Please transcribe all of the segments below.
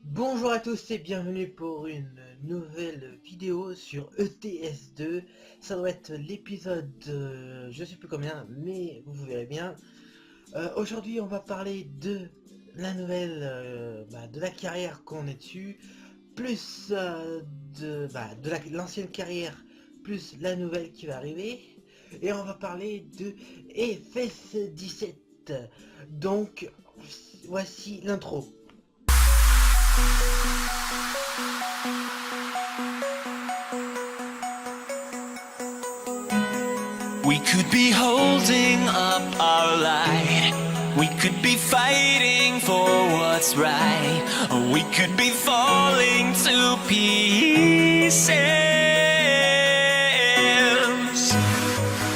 Bonjour à tous et bienvenue pour une nouvelle vidéo sur ETS2. Ça doit être l'épisode, je sais plus combien, mais vous verrez bien. Aujourd'hui on va parler de la nouvelle, de la carrière qu'on est dessus, plus de l'ancienne carrière, plus la nouvelle qui va arriver. Et on va parler de FS17. Donc voici l'intro. We could be holding up our light. We could be fighting for what's right. Or we could be falling to pieces.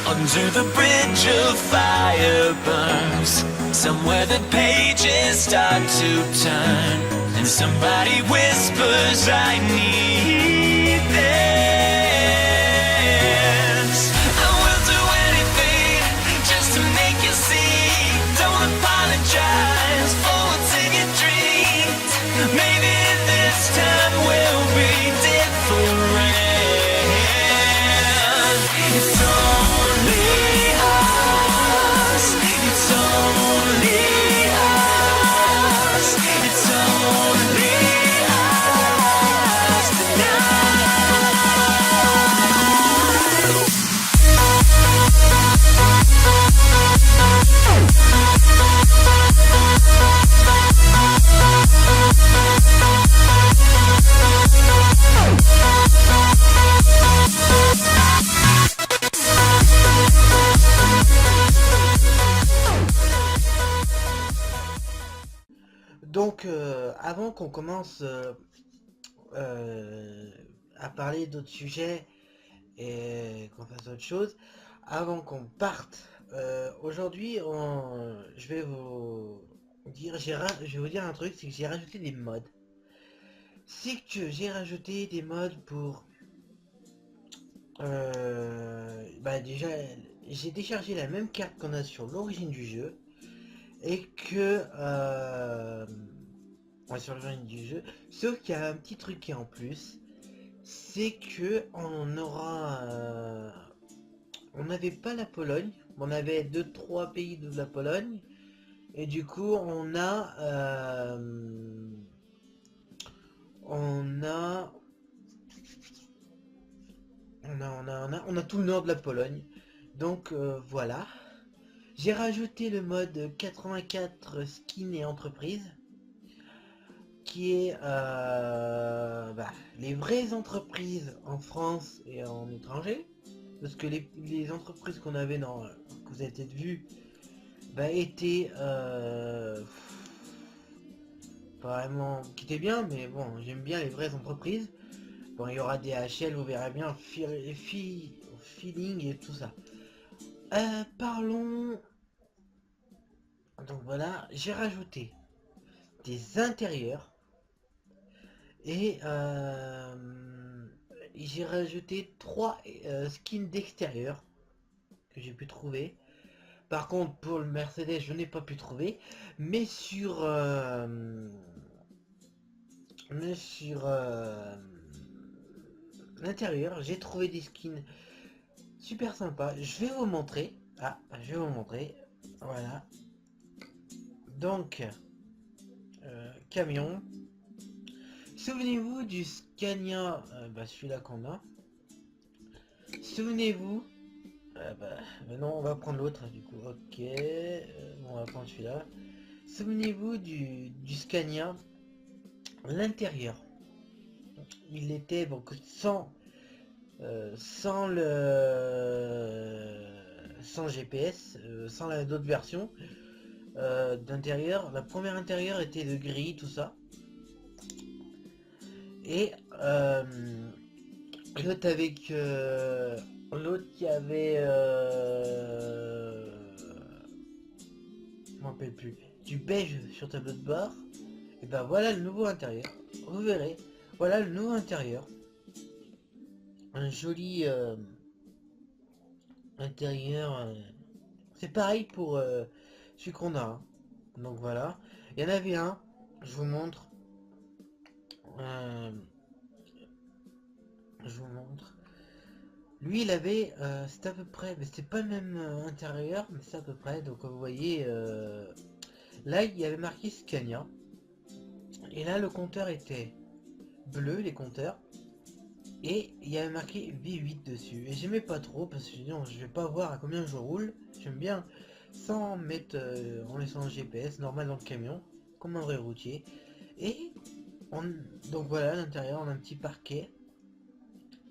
Under the bridge of fire burns. Somewhere the pages start to turn. And somebody whispers, I need this. I will do anything just to make you see. Don't apologize for what's in your dreams. Maybe this time will be different. It's only us. It's only us. It's only us tonight. Donc, avant qu'on commence euh, à parler d'autres sujets et qu'on fasse autre chose, avant qu'on parte, aujourd'hui, je vais vous dire, je vais vous dire un truc, c'est que j'ai rajouté des mods. C'est que j'ai rajouté des mods pour, déjà, j'ai déchargé la même carte qu'on a sur l'origine du jeu et que sur l'origine du jeu, sauf qu'il y a un petit truc qui est en plus, c'est que on aura on n'avait pas la Pologne, on avait 2-3 pays de la Pologne, et du coup on a on a tout le nord de la Pologne. Donc voilà. J'ai rajouté le mode 84 skin et entreprise, qui est les vraies entreprises en France et en étranger, parce que les entreprises qu'on avait dans que vous avez peut-être vu étaient pas vraiment, qui étaient bien, mais bon, j'aime bien les vraies entreprises. Bon, il y aura des HL, vous verrez bien, feeling et tout ça. Parlons. Donc voilà, j'ai rajouté des intérieurs et j'ai rajouté 3 skins d'extérieur que j'ai pu trouver. Par contre, pour le Mercedes, je n'ai pas pu trouver, mais sur l'intérieur, j'ai trouvé des skins super sympas. Je vais vous montrer. Ah, je vais vous montrer. Voilà. Donc, camion. Souvenez-vous du Scania, celui-là qu'on a. Souvenez-vous. Non, on va prendre l'autre du coup. Ok. On va prendre celui-là. Souvenez-vous du Scania. L'intérieur. Il était donc sans GPS, sans d'autres versions d'intérieur. La première intérieur était de gris, tout ça. Et l'autre avec l'autre qui avait je m'en rappelle plus, du beige sur tableau de bord. Et ben voilà le nouveau intérieur. Vous verrez, voilà le nouveau intérieur. Un joli intérieur. C'est pareil pour celui qu'on a. Donc voilà. Il y en avait un, je vous montre. Euh, je vous montre. Lui, il avait, c'était à peu près, mais c'était pas le même intérieur, mais c'est à peu près. Donc vous voyez, là il y avait marqué Scania, et là le compteur était bleu, les compteurs, et il y avait marqué V8 dessus. Et j'aimais pas trop parce que non, je vais pas voir à combien je roule. J'aime bien sans mettre, en laissant le GPS normal dans le camion, comme un vrai routier. Et on, donc voilà, à l'intérieur on a un petit parquet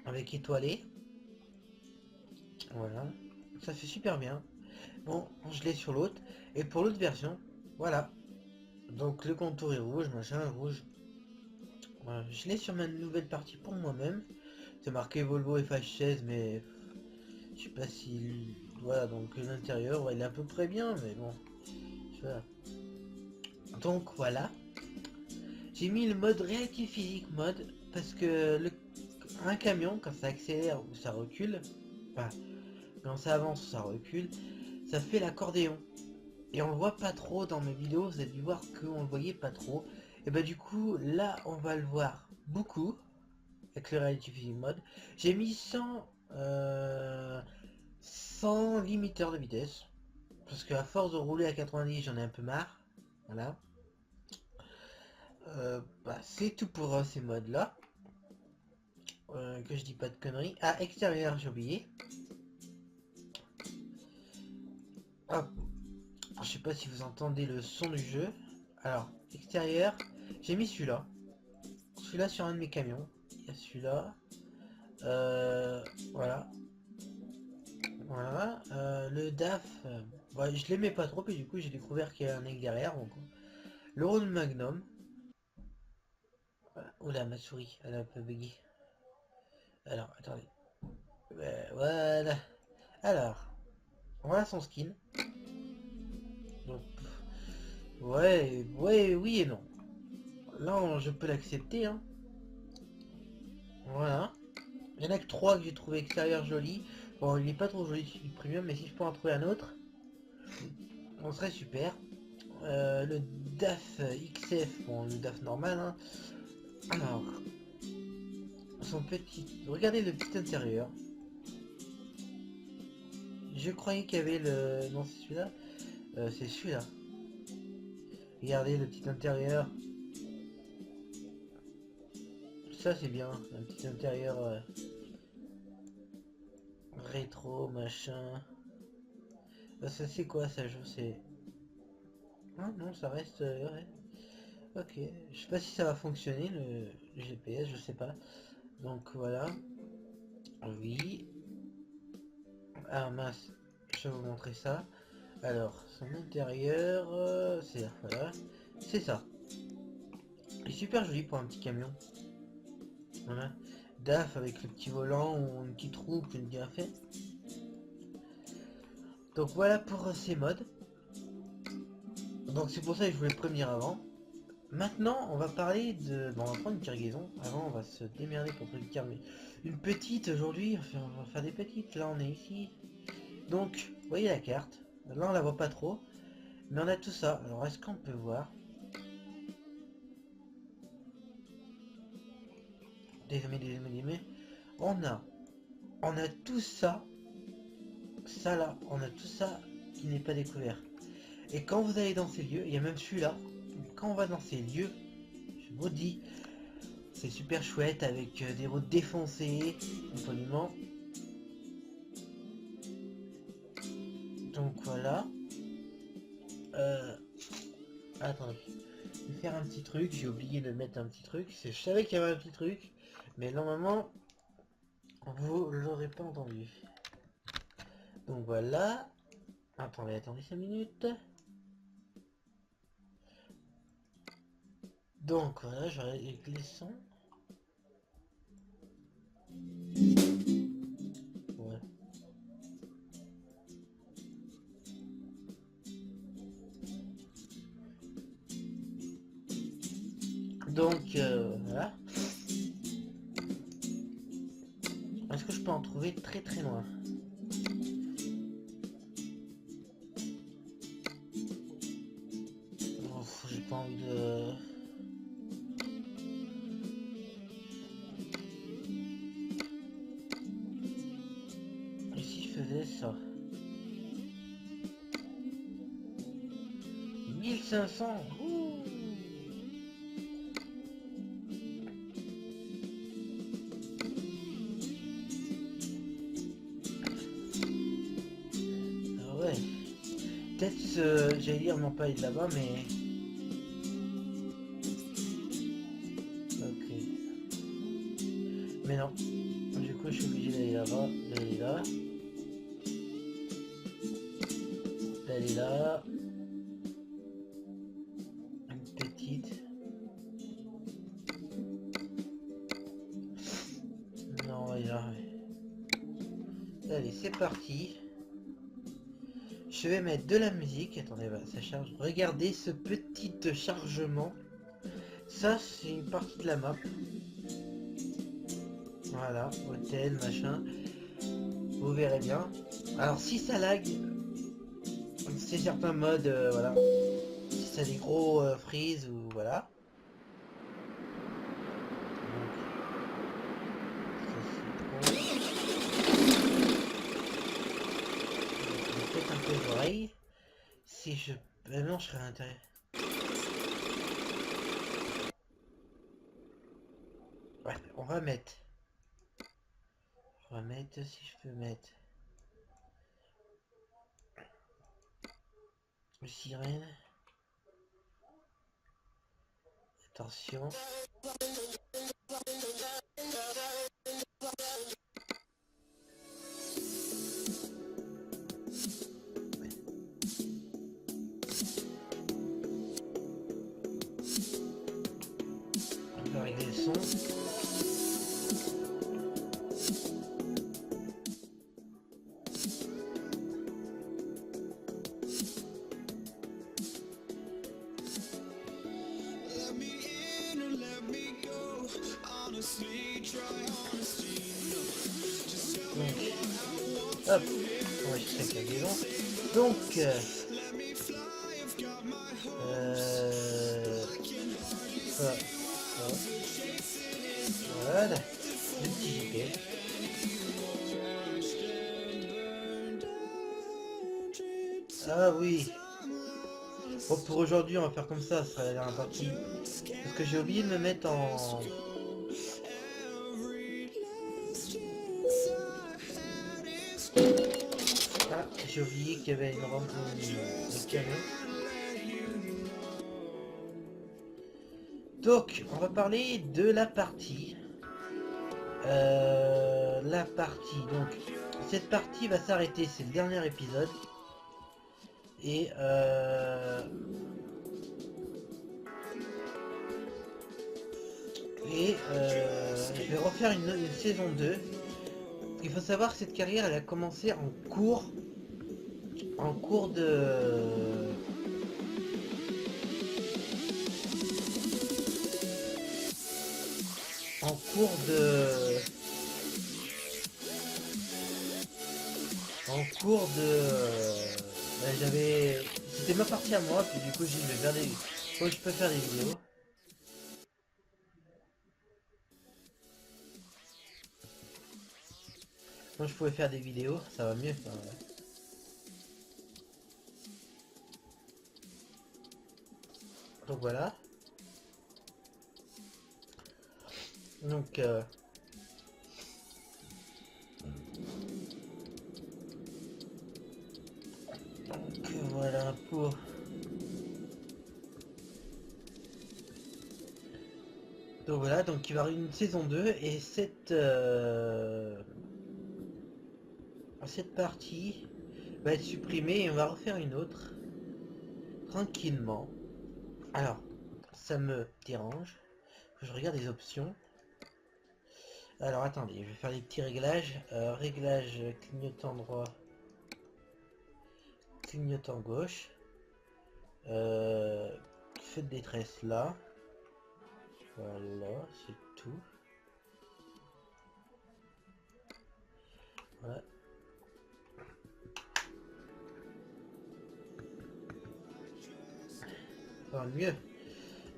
avec étoilé. Voilà, ça fait super bien. Bon, je l'ai sur l'autre. Et pour l'autre version, voilà. Donc le contour est rouge, machin, rouge. Voilà, je l'ai sur ma nouvelle partie pour moi-même. C'est marqué Volvo FH16, mais je sais pas si... Voilà, donc l'intérieur, ouais, il est à peu près bien, mais bon. Voilà. Donc voilà. J'ai mis le mode Reality Physique mode, parce que un camion, quand ça accélère ou ça recule, enfin, quand ça avance ou ça recule, ça fait l'accordéon. Et on le voit pas trop dans mes vidéos, vous avez dû voir qu'on le voyait pas trop. Et bah du coup, là, on va le voir beaucoup, avec le Reality Physique mode. J'ai mis 100 limiteur de vitesse, parce qu'à force de rouler à 90, j'en ai un peu marre. Voilà. Bah, c'est tout pour ces modes là. Que je dis pas de conneries. Ah, extérieur, j'ai oublié. Hop. Je sais pas si vous entendez le son du jeu. Alors, extérieur, j'ai mis celui-là. Celui-là sur un de mes camions. Il y a celui-là. Voilà. Voilà. Le DAF, ouais, je l'aimais pas trop, et du coup j'ai découvert qu'il y a un aigle derrière. Donc, le Rhône Magnum. Voilà. Oula, ma souris, elle a un peu bugué. Alors, attendez. Voilà. Alors, voilà son skin. Donc, ouais, ouais, oui et non. Là, je peux l'accepter, hein. Voilà. Il y en a que 3 que j'ai trouvé extérieur joli. Bon, il est pas trop joli celui du premium, mais si je peux en trouver un autre, on serait super. Le DAF XF, bon, le DAF normal, hein. Alors, son petit... Regardez le petit intérieur. Je croyais qu'il y avait le... Non, c'est celui-là. C'est celui-là. Regardez le petit intérieur. Ça, c'est bien. Un petit intérieur rétro, machin. Ça, c'est quoi ça, je sais. Ah non, ça reste... ouais. Ok. Je sais pas si ça va fonctionner, le GPS, je sais pas. Donc, voilà. Oui. Ah mince. Je vais vous montrer ça. Alors, son intérieur, c'est voilà, c'est ça. Il est super joli pour un petit camion. Voilà. DAF avec le petit volant ou une petite roue bien fait. Donc voilà pour ces modes. Donc c'est pour ça que je voulais prévenir avant. Maintenant, on va parler de... Bon, on va prendre une cargaison. Avant, on va se démerder pour prendre une petite aujourd'hui. On va faire des petites. Là, on est ici. Donc, vous voyez la carte. Là, on la voit pas trop. Mais on a tout ça. Alors, est-ce qu'on peut voir? Désolé. On a tout ça. Ça là, on a tout ça qui n'est pas découvert. Et quand vous allez dans ces lieux, il y a même celui-là. Quand on va dans ces lieux, je vous dis, c'est super chouette avec des routes défoncées, poliment. Donc voilà. Euh, attendez. Je vais faire un petit truc. J'ai oublié de mettre un petit truc. Je savais qu'il y avait un petit truc. Mais normalement, vous l'aurez pas entendu. Donc voilà. Attendez 5 minutes. Donc voilà, je vais avec les sons. Ouais. Donc voilà. Est-ce que je peux en trouver très très loin? Oh, j'ai pas envie de... 1500. Ouh. Ah ouais. Peut-être, j'allais dire non pas être là-bas, mais... Ok. Mais non. Du coup, je suis obligé d'aller là-bas, d'aller là. D'aller là. Une petite. Non, on va y arriver. Allez, c'est parti. Je vais mettre de la musique. Attendez, voilà, ça charge. Regardez ce petit chargement. Ça, c'est une partie de la map. Voilà, hôtel, machin. Vous verrez bien. Alors, si ça lag, c'est certains modes, voilà. Si ça a des gros freeze ou voilà. Donc, ça, c'est trop. Peut-être un peu les oreilles. Si je... Ben non, je serais à l'intérieur. Ouais, on va mettre. On va mettre, si je peux mettre. Sirène. Attention. On va régler le son. Hop, on va checker la maison. Donc, ça, ça. Voilà, le petit JP. Ah oui. Bon, pour aujourd'hui, on va faire comme ça sera la dernière partie. Parce que j'ai oublié de me mettre en... Ah, j'ai oublié qu'il y avait une rampe de canon. Donc, on va parler de la partie. La partie, donc, cette partie va s'arrêter, c'est le dernier épisode. Et je vais refaire une saison 2. Il faut savoir que cette carrière, elle a commencé en cours de... En cours de... En cours de... j'avais... C'était ma partie à moi, puis du coup j'ai vais faire des... Oh, je peux faire des vidéos. Moi je pouvais faire des vidéos, ça va mieux. Enfin, ouais. Donc voilà. Donc voilà pour... Donc voilà, donc il va y avoir une saison 2 et cette partie va être supprimée et on va refaire une autre tranquillement. Alors, ça me dérange. Faut que je regarde les options. Alors attendez, je vais faire les petits réglages. Réglage clignotant droit, clignotant gauche. Feu de détresse là. Voilà, c'est tout. Voilà. Enfin, mieux.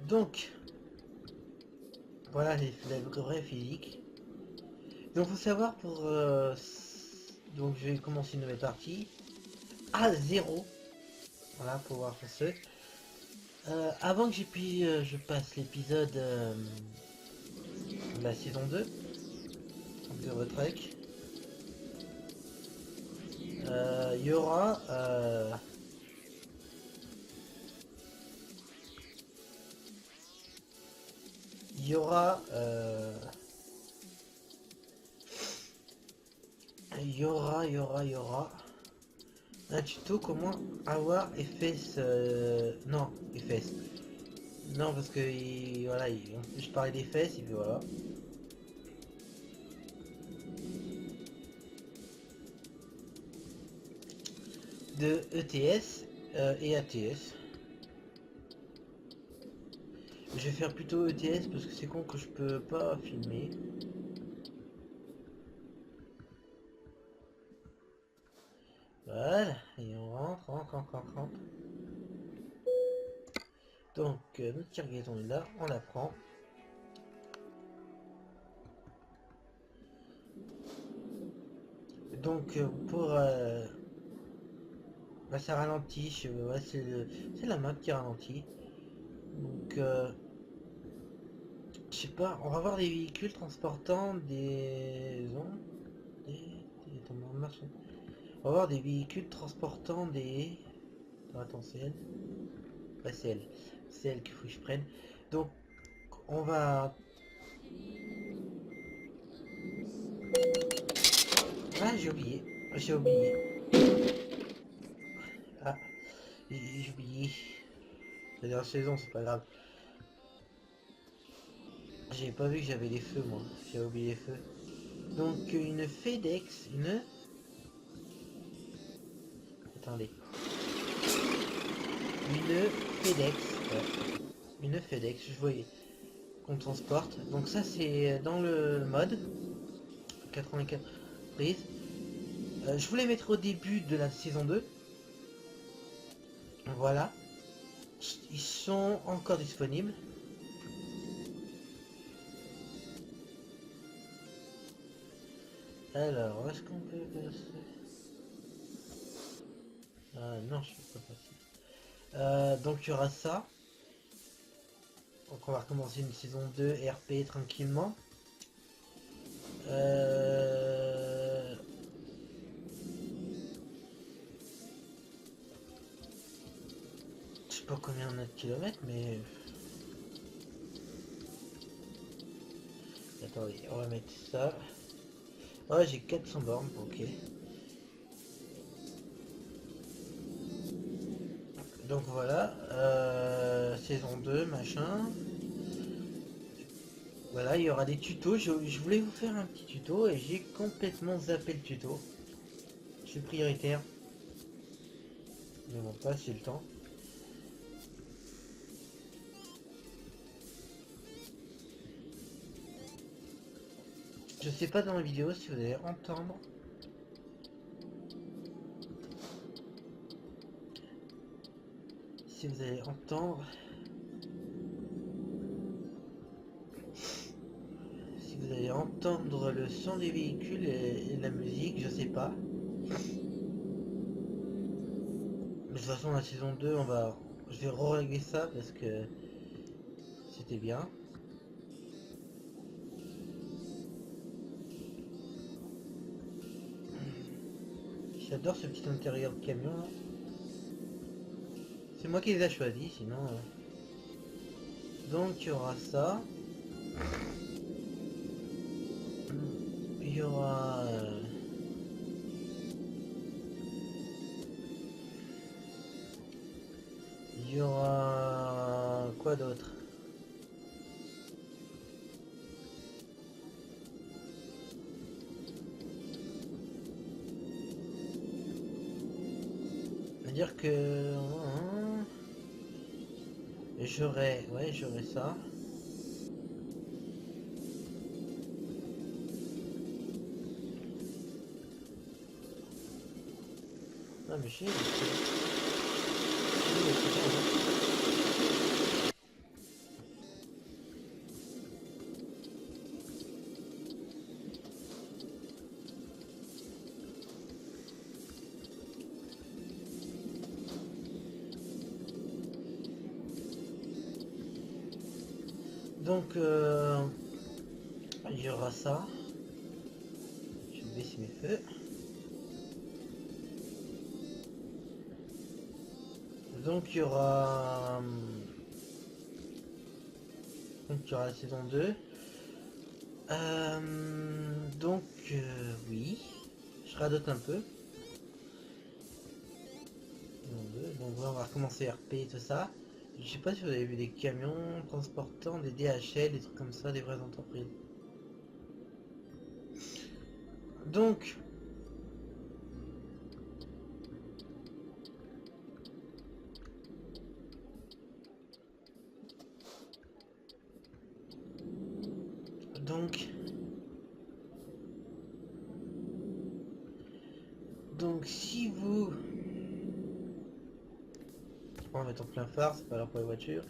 Donc, voilà la vraie physique. Donc faut savoir pour... donc je vais commencer une nouvelle partie. À 0. Voilà, pour voir ce. Avant que je passe l'épisode de la saison 2 de Retrek, il y aura il y aura un tuto comment avoir FS non FS non parce que voilà je parlais des fesses et puis voilà de ETS et ATS. Je vais faire plutôt ETS parce que c'est con que je peux pas filmer. Voilà, et on rentre. Donc notre cargaison est là, on la prend. Donc pour bah, ça ralentit, ouais, c'est la map qui ralentit. Donc je sais pas, on va voir des véhicules transportant des on va voir des véhicules transportant des... Attends, c'est elle. Ouais, c'est elle. C'est elle qu'il faut que je prenne. Donc, on va... Ah, j'ai oublié. J'ai oublié. Ah, j'ai oublié. C'est la saison, c'est pas grave. J'ai pas vu que j'avais les feux, moi. J'ai oublié les feux. Donc, une FedEx, Attendez. Une FedEx. Ouais. Une FedEx, je voyais qu'on transporte. Donc ça, c'est dans le mode 84 prises. Je voulais mettre au début de la saison 2. Voilà. Ils sont encore disponibles. Alors, est-ce qu'on peut passer? Ah non, je peux pas passer. Donc il y aura ça. Donc on va recommencer une saison 2 RP tranquillement. Je sais pas combien on a de kilomètres, mais... Attendez, on va mettre ça. Oh, j'ai 400 bornes, ok. Donc voilà, saison 2, machin. Voilà, il y aura des tutos. Je voulais vous faire un petit tuto et j'ai complètement zappé le tuto. Je suis prioritaire. Mais bon, pas si le temps. Je sais pas dans la vidéo si vous allez entendre. Si vous allez entendre. Si vous allez entendre le son des véhicules et la musique, je sais pas. Mais de toute façon la saison 2 je vais re-régler ça parce que c'était bien. J'adore ce petit intérieur de camion là. C'est moi qui les ai choisis, sinon... Donc il y aura ça. Il y aura... Il y aura... Quoi d'autre? C'est-à-dire que... J'aurai... Ouais, j'aurai ça. Ah mais chier. Donc il y aura ça. Je vais baisser mes feux. Donc il y aura la saison 2. Donc oui, je radote un peu. Donc là, on va recommencer RP et tout ça. Je sais pas si vous avez vu des camions transportant des DHL, des trucs comme ça, des vraies entreprises. Donc donc si vous, on va mettre en plein phare, c'est pas grave pour les voitures.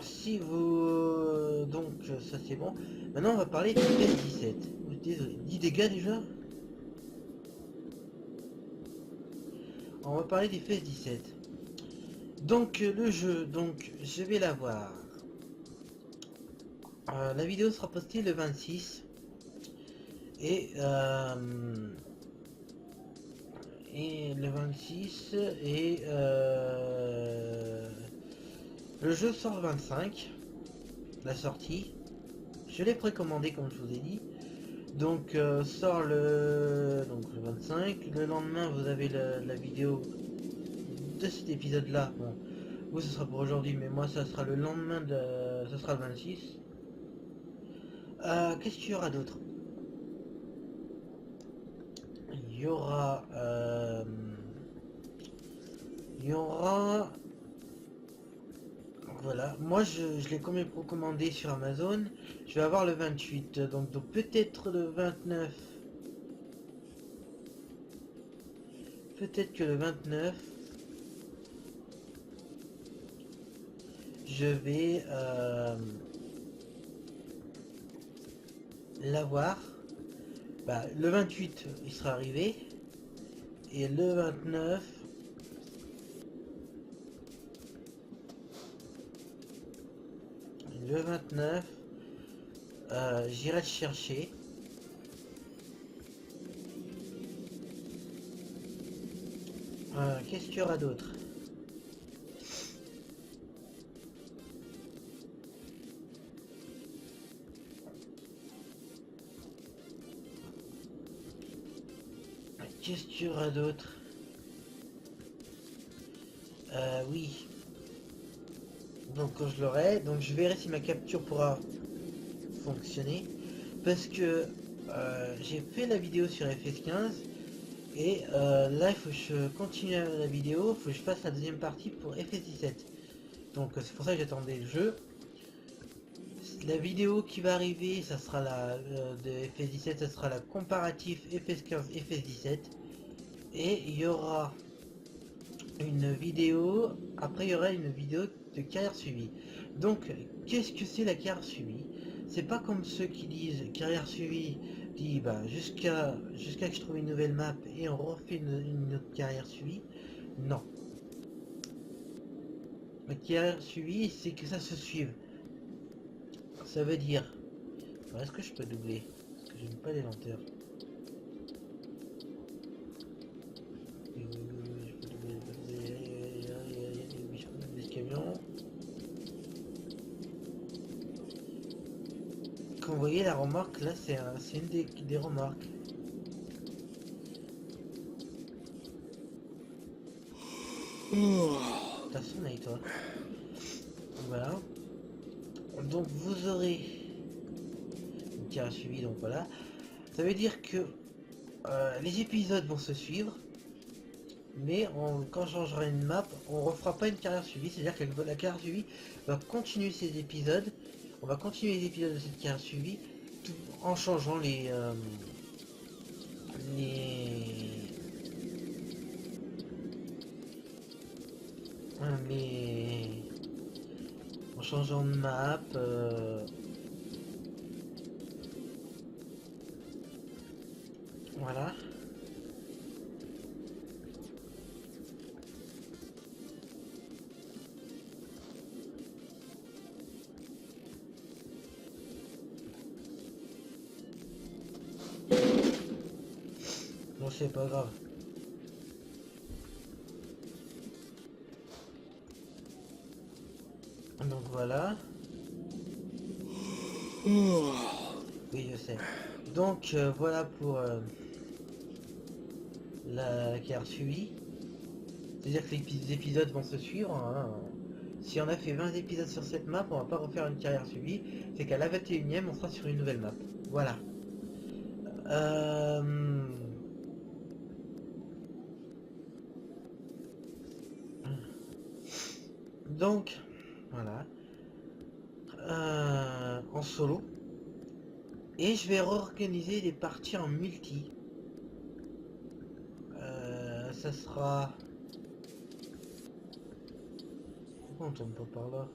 Si vous, donc ça c'est bon. Maintenant on va parler du PS17. Désolé, 10 dégâts déjà. On va parler des PS17. Donc le jeu, donc je vais l'avoir. La vidéo sera postée le 26 et le 26 et le jeu sort le 25, la sortie. Je l'ai précommandé comme je vous ai dit. Donc sort le 25. Le lendemain vous avez la vidéo de cet épisode là. Bon, vous ce sera pour aujourd'hui, mais moi ça sera le lendemain de. Ça sera le 26. Qu'est-ce qu'il y aura d'autre? Il y aura. Il y aura. Voilà, moi je l'ai quand même recommandé sur Amazon. Je vais avoir le 28, donc peut-être le 29. Peut-être que le 29, je vais l'avoir. Bah, le 28, il sera arrivé. Et le 29, j'irai le chercher. Qu'est-ce qu'il y aura d'autre? Qu'est-ce qu'il y aura d'autre? Oui. Donc quand je l'aurai, donc je verrai si ma capture pourra fonctionner. Parce que j'ai fait la vidéo sur FS15 et là il faut que je continue la vidéo, il faut que je fasse la deuxième partie pour FS17. Donc c'est pour ça que j'attendais le jeu. La vidéo qui va arriver, ça sera la de FS17, ça sera la comparatif FS15 FS17. Et il y aura une vidéo, après il y aura une vidéo de carrière suivie. Donc qu'est-ce que c'est la carrière suivie? C'est pas comme ceux qui disent carrière suivie, dit bah jusqu'à que je trouve une nouvelle map et on refait une autre carrière suivie. Non. La carrière suivie, c'est que ça se suive. Ça veut dire. Est-ce que je peux doubler? Parce que j'aime pas les lenteurs. Quand vous voyez la remarque, là c'est une des remarques. T'as sonné toi. Voilà. Donc vous aurez une carrière suivie, donc voilà. Ça veut dire que les épisodes vont se suivre. Mais quand on changera une map, on refera pas une carrière suivie, c'est-à-dire que la carrière suivie va continuer ses épisodes. On va continuer les épisodes de cette carrière suivie en changeant les en changeant de map. Voilà. c'est pas grave. Donc voilà. Oui, je sais. Donc voilà pour la carte suivie. C'est-à-dire que les épisodes vont se suivre. Hein. Si on a fait 20 épisodes sur cette map, on va pas refaire une carrière suivie. C'est qu'à la 21ème, on sera sur une nouvelle map. Voilà. Donc, voilà. En solo. Et je vais réorganiser des parties en multi. Ça sera... Pourquoi on tombe pas par là?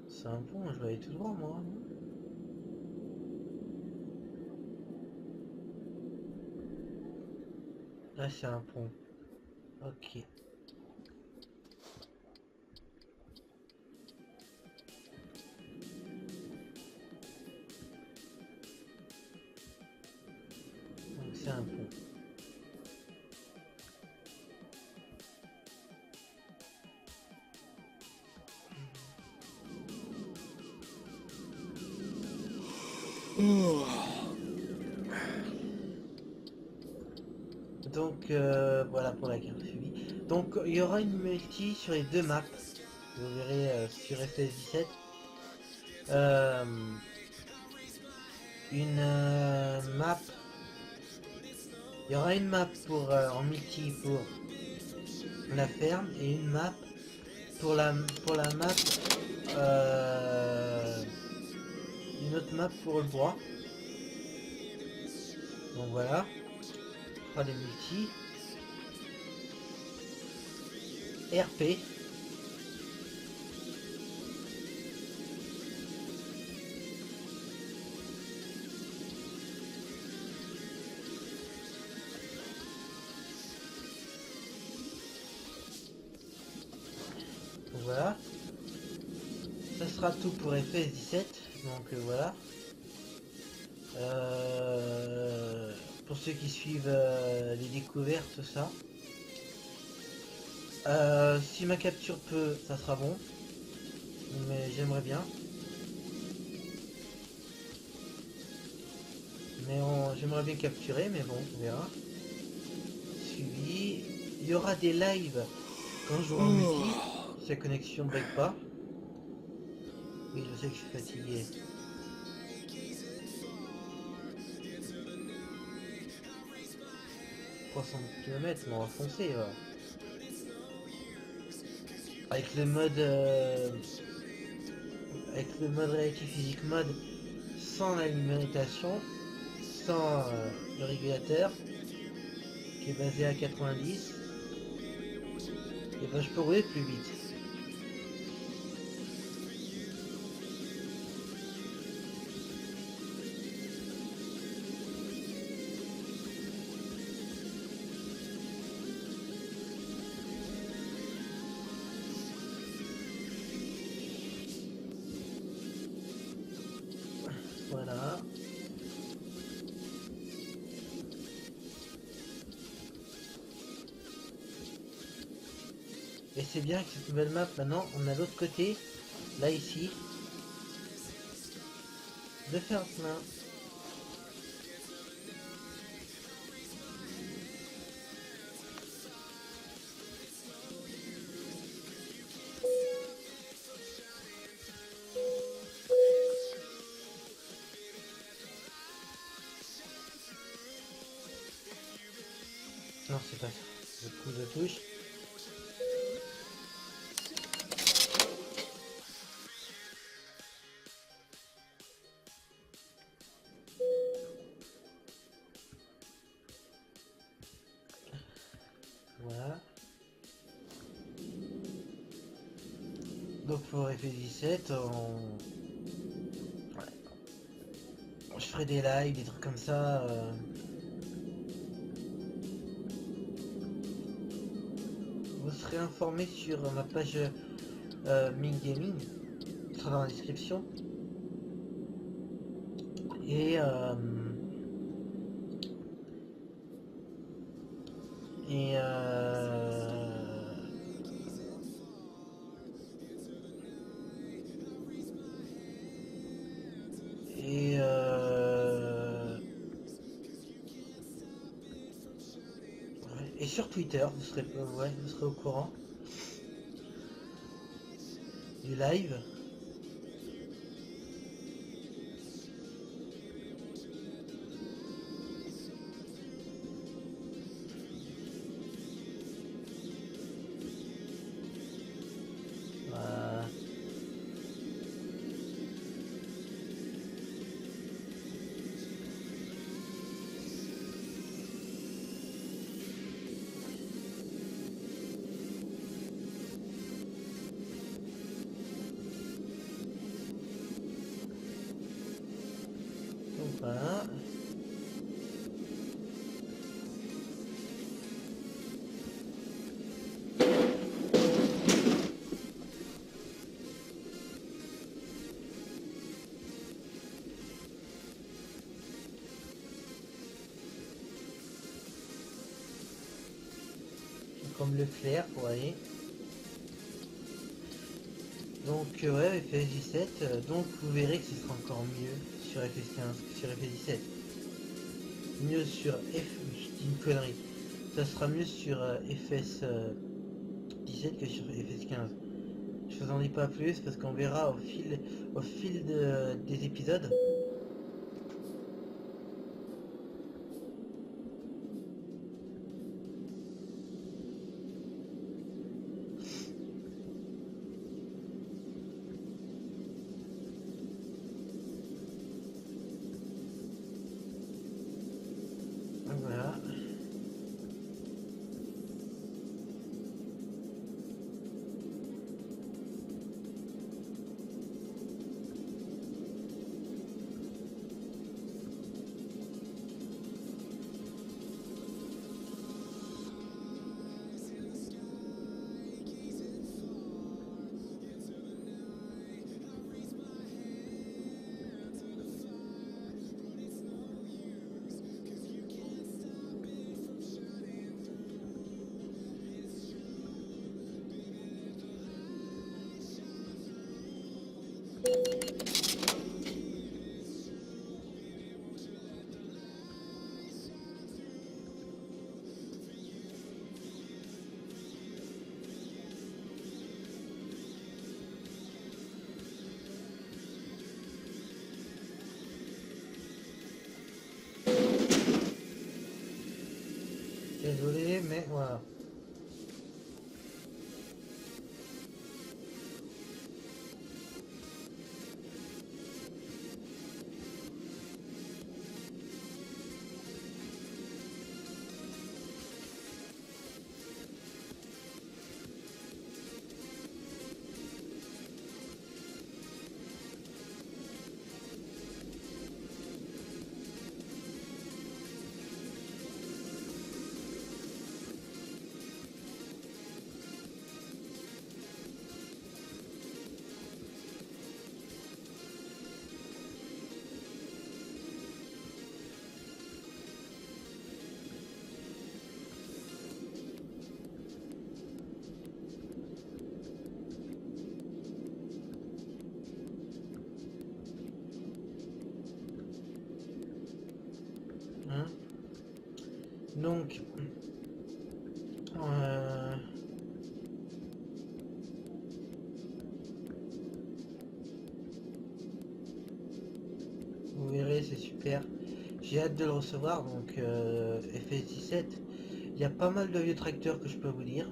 C'est un pont, je vais aller tout droit moi. Là c'est un pont. Ok. Donc c'est un pont. Donc voilà pour la carte suivie. Donc il y aura une multi sur les deux maps. Vous verrez sur FS 17. Une map. Il y aura une map pour en multi pour la ferme et une map pour la map une autre map pour le bois. Donc voilà. On fera des multi. RP. Donc voilà. Ça sera tout pour FS 17. Donc voilà. Pour ceux qui suivent les découvertes, tout ça. Si ma capture peut, ça sera bon. Mais j'aimerais bien. Mais j'aimerais bien capturer, mais bon, on verra. Suivi. Il y aura des lives quand je jouerai en multi. Si la connexion ne bug pas. Oui, je sais que je suis fatigué. « 300 km, mais on va foncer là. Avec le mode réactif physique mode sans l'alimentation, sans le régulateur qui est basé à 90, et ben je peux rouler plus vite. Voilà. Et c'est bien que cette nouvelle map, maintenant, on a l'autre côté, là ici, de faire le plein. Non, c'est pas ça. Le coup de touche. Voilà. Donc pour FF17, je ferai des lives, des trucs comme ça. Vous serez informé sur ma page Mint Gaming, qui sera dans la description. Et et et ouais, et sur Twitter, vous serez au courant du live. Voilà. Donc voilà. Comme le clair pour aller. Donc ouais, FS 17, donc vous verrez que ce sera encore mieux sur FS 15 que sur FS 17. Mieux sur je dis une connerie. Ça sera mieux sur FS 17 que sur FS 15. Je vous en dis pas plus parce qu'on verra au fil des épisodes. Donc voilà. Désolé, mais voilà. Hein. Donc vous verrez, c'est super. J'ai hâte de le recevoir. Donc FS 17, il y a pas mal de vieux tracteurs que je peux vous dire.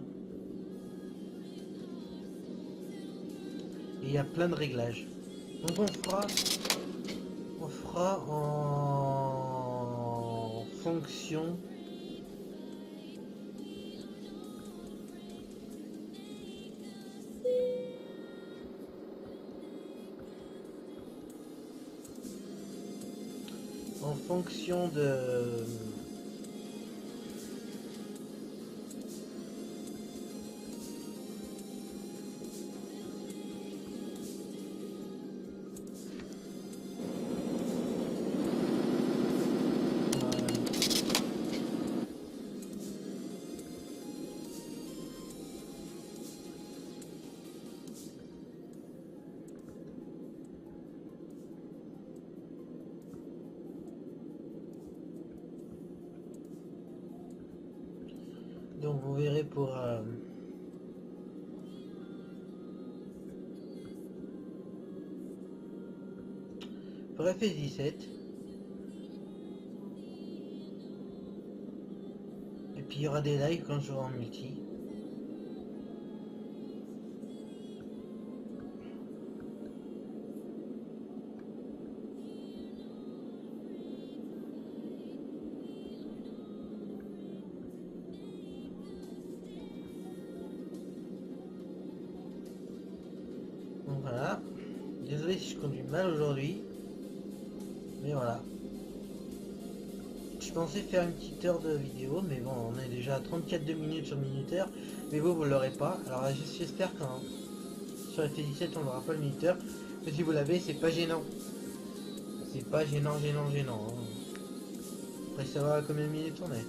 Et il y a plein de réglages. Donc on fera en fonction de ouais, pour FS17. Et puis il y aura des lives quand je jouerai en multi. Donc voilà. Désolé si je conduis mal aujourd'hui. Mais voilà. Je pensais faire une petite heure de vidéo, mais bon, on est déjà à 34 minutes sur minuteur, mais vous l'aurez pas. Alors j'espère qu'en sur FS17 on n'aura pas le minuteur, mais si vous l'avez, c'est pas gênant. C'est pas gênant, hein. Après savoir à combien de minutes on est.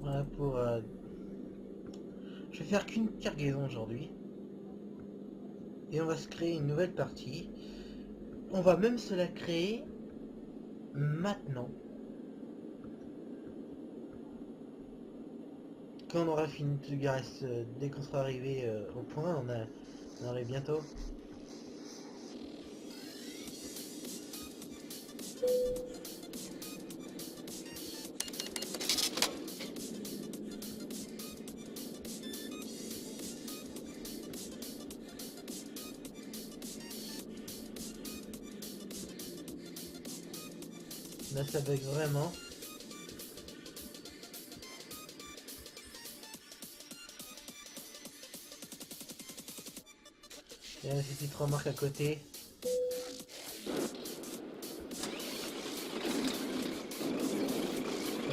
Voilà pour... Je vais faire qu'une cargaison aujourd'hui. Et on va se créer une nouvelle partie. On va même se la créer maintenant. Quand on aura fini de garer, dès qu'on sera arrivé au point, on arrive bientôt. Là ça bug vraiment. Il y a une petite remarque à côté.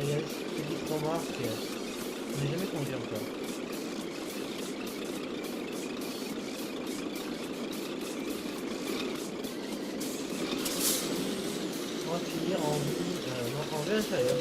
Il y a une petite remarque. Je n'ai jamais conduit encore. On va finir en vue, en vue intérieure.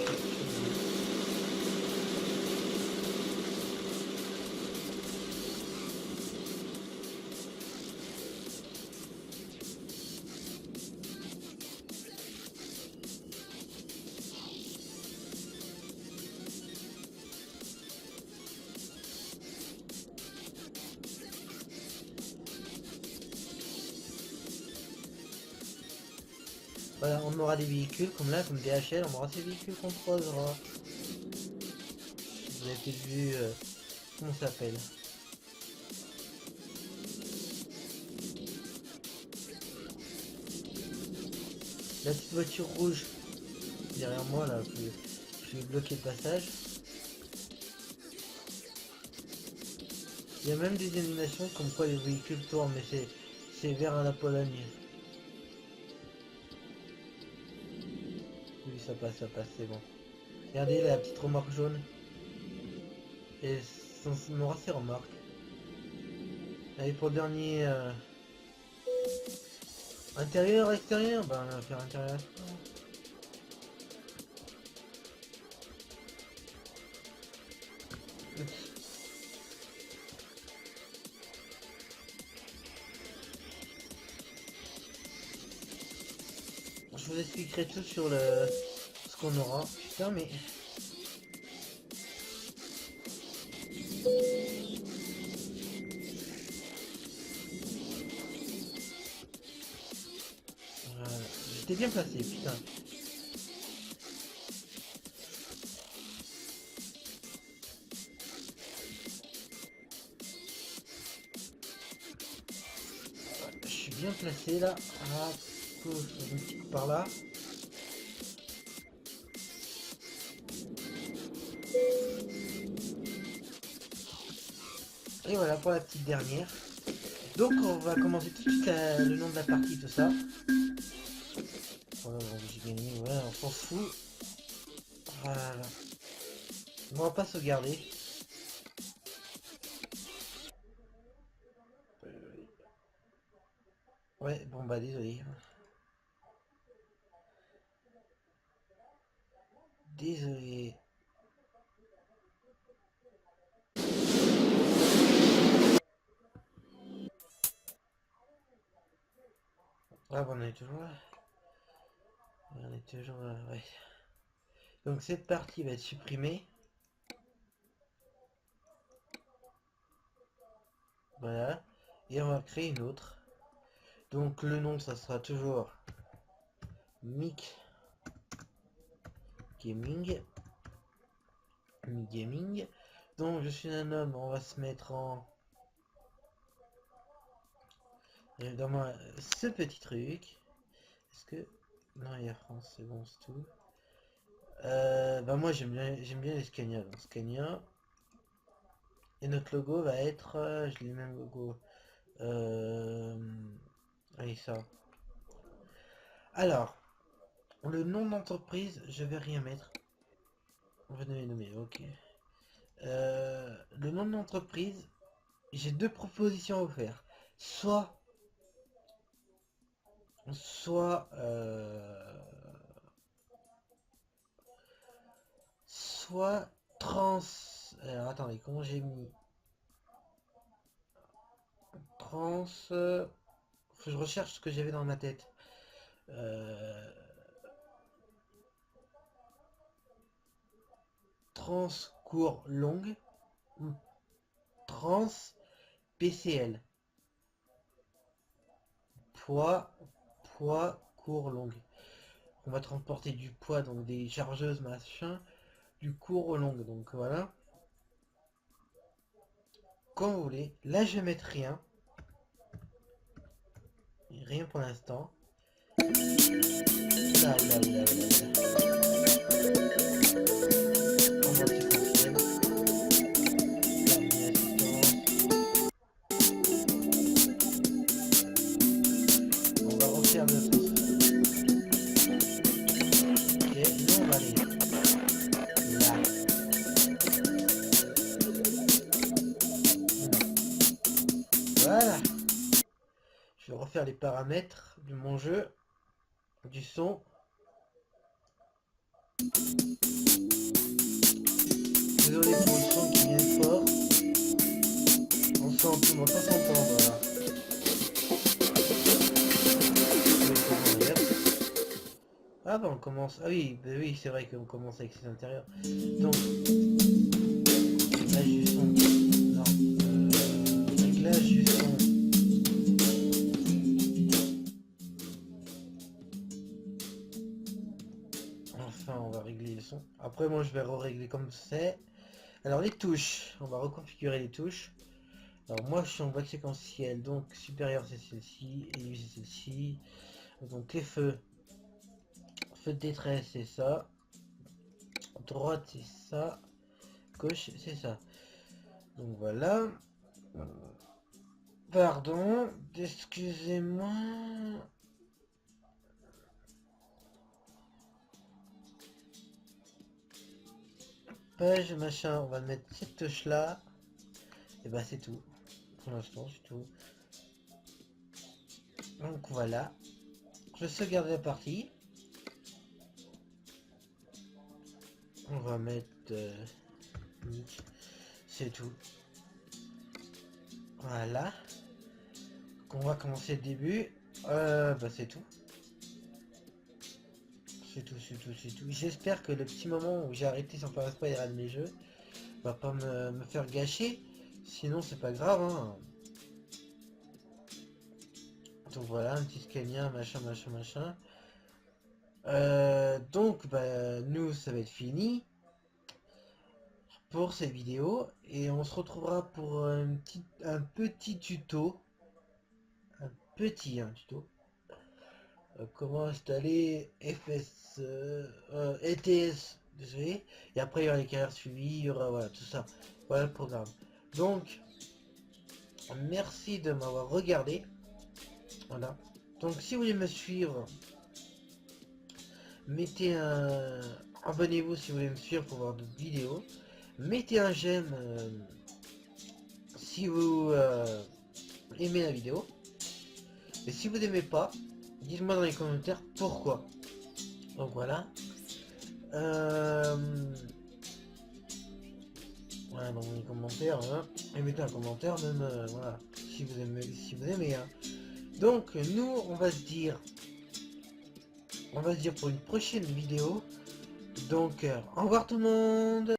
Voilà, on aura des véhicules comme là, comme DHL, on aura ces véhicules qu'on croisera. Vous avez peut-être vu comment ça s'appelle. La petite voiture rouge derrière moi là, je vais bloquer le passage. Il y a même des animations comme quoi les véhicules tournent, mais c'est vers la Pologne. Oui, ça passe, c'est bon. Regardez la petite remorque jaune. Et on aura ces remarques. Allez, pour le dernier... intérieur, extérieur, ben on va faire intérieur. Je vous expliquerai tout sur ce qu'on aura. Putain, mais... J'étais bien placé, putain. placer là. Ah, un petit coup par là. Et voilà pour la petite dernière. Donc on va commencer tout de suite le nom de la partie, tout ça. Voilà, bon, j'ai gagné, ouais, on s'en fout. Voilà. On va pas sauvegarder. Ouais, bon bah désolé. Désolé. Ah bon, on est toujours là. On est toujours là, ouais. Donc cette partie va être supprimée. Voilà. Et on va créer une autre. Donc le nom, ça sera toujours Mick Gaming. Mick Gaming. Donc je suis un homme, on va se mettre en... dans ce petit truc. Est-ce que... Non, il y a France, c'est bon, c'est tout. Bah moi j'aime bien les Scania. Donc Scania. Et notre logo va être... je l'ai le même logo. Allez, ça. Alors, le nom d'entreprise, je vais rien mettre. On va nommer, ok. Le nom de l'entreprise, j'ai deux propositions à vous faire. Soit... Soit... soit trans... Alors attendez, comment j'ai mis... Trans... faut que je recherche ce que j'avais dans ma tête. Trans court longue ou trans PCL. Poids court longue. On va transporter du poids, donc des chargeuses machin, du court au long. Donc voilà. Quand vous voulez. Là je vais mettre rien. Rien pour l'instant. Là, là, là, là, là. On va petit fonctionne. On va refaire le truc. Ok, nous on va aller là. Voilà. Je vais refaire les paramètres de mon jeu, du son. Désolé pour le son qui vient fort. On sent tout, on s'entend, voilà. Ah bah on commence. Ah oui, bah oui, c'est vrai qu'on commence avec ses intérieurs. Donc réglage du son. Non. Réglage du son. Enfin on va régler le son. Après moi je vais régler comme c'est. Alors les touches, on va reconfigurer les touches. Alors moi je suis en boîte séquentielle, donc supérieur c'est celle-ci, et c'est celle-ci. Donc les feux. Feu de détresse c'est ça. Droite c'est ça. Gauche c'est ça. Donc voilà. Pardon, excusez-moi. Page machin, on va mettre cette touche là. Et bah c'est tout. Pour l'instant c'est tout. Donc voilà. Je sauvegarde la partie. On va mettre... c'est tout. Voilà. On va commencer le début. Bah c'est tout. C'est tout, c'est tout, c'est tout. J'espère que le petit moment où j'ai arrêté sans faire exprès de mes jeux va pas me faire gâcher. Sinon c'est pas grave, hein. Donc voilà, un petit Scania, machin, machin, machin. Donc bah nous ça va être fini pour cette vidéo et on se retrouvera pour un petit tuto. Un petit hein, tuto. Comment installer FS ETS, désolé, et après il y aura les carrières suivies, il y aura voilà tout ça, voilà le programme. Donc merci de m'avoir regardé, voilà. Donc si vous voulez me suivre, mettez un, abonnez-vous si vous voulez me suivre pour voir d'autres vidéos, mettez un j'aime si vous aimez la vidéo, et si vous n'aimez pas, dites-moi dans les commentaires pourquoi. Donc voilà. Voilà, dans les commentaires, hein, et mettez un commentaire même, voilà, si vous aimez, hein. Donc nous, on va se dire pour une prochaine vidéo. Donc au revoir tout le monde.